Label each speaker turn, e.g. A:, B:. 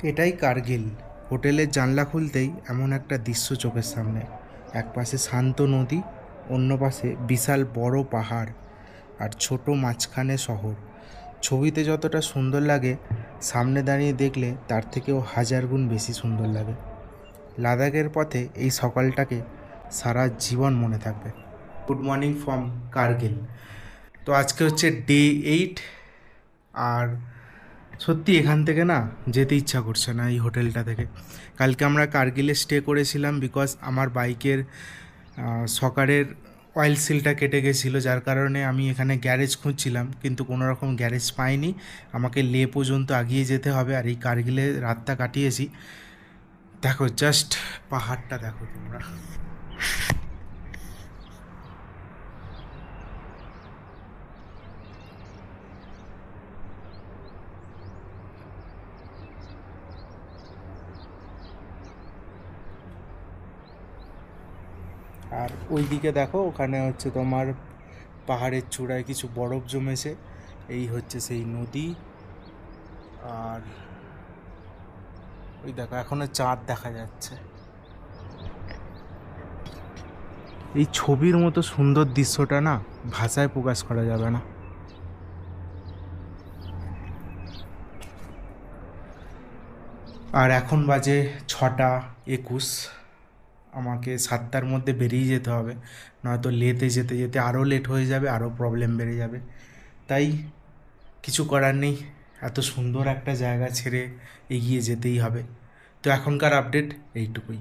A: এটাই কার্গিল। হোটেলের জানলা খুলতেই এমন একটা দৃশ্য চোখের সামনে। এক পাশে শান্ত নদী, অন্য পাশে বিশাল বড় পাহাড়, আর ছোট মাঝখানে শহর। ছবিতে যতটা সুন্দর লাগে, সামনে দাঁড়িয়ে দেখলে তার থেকেও হাজার গুণ বেশি সুন্দর লাগে। লাদাখের পথে এই সকালটাকে সারা জীবন মনে থাকবে। Good morning from Kargil. তো আজকে হচ্ছে ডে 8। আর সত্যি এখান থেকে না যেতে ইচ্ছা করছে না, এই হোটেলটা থেকে। কালকে আমরা কার্গিলে স্টে করেছিলাম বিকজ আমার বাইকের সকারের অয়েল সিলটা কেটে গেছিলো, যার কারণে আমি এখানে গ্যারেজ খুঁজছিলাম, কিন্তু কোনো রকম গ্যারেজ পাইনি। আমাকে লে পর্যন্ত এগিয়ে যেতে হবে, আর এই কার্গিলে রাতটা কাটিয়েছি। দেখো জাস্ট পাহাড়টা দেখো তোমরা। আর ওই দিকে দেখো, ওখানে হচ্ছে তোমার পাহাড়ের চূড়ায় কিছু বরফ জমেছে। এই হচ্ছে সেই নদী। আর ওই দেখো এখনো চাঁদ দেখা যাচ্ছে। এই ছবির মতো সুন্দর দৃশ্যটা না ভাষায় প্রকাশ করা যাবে না। আর এখন বাজে 6টা 21। আমাকে 7টার মধ্যে বেরিয়ে যেতে হবে, নয়তো লেতে যেতে যেতে আরও লেট হয়ে যাবে, আরও প্রবলেম বেড়ে যাবে। তাই কিছু করার নেই, এত সুন্দর একটা জায়গা ছেড়ে এগিয়ে যেতেই হবে। তো এখনকার আপডেট এইটুকুই।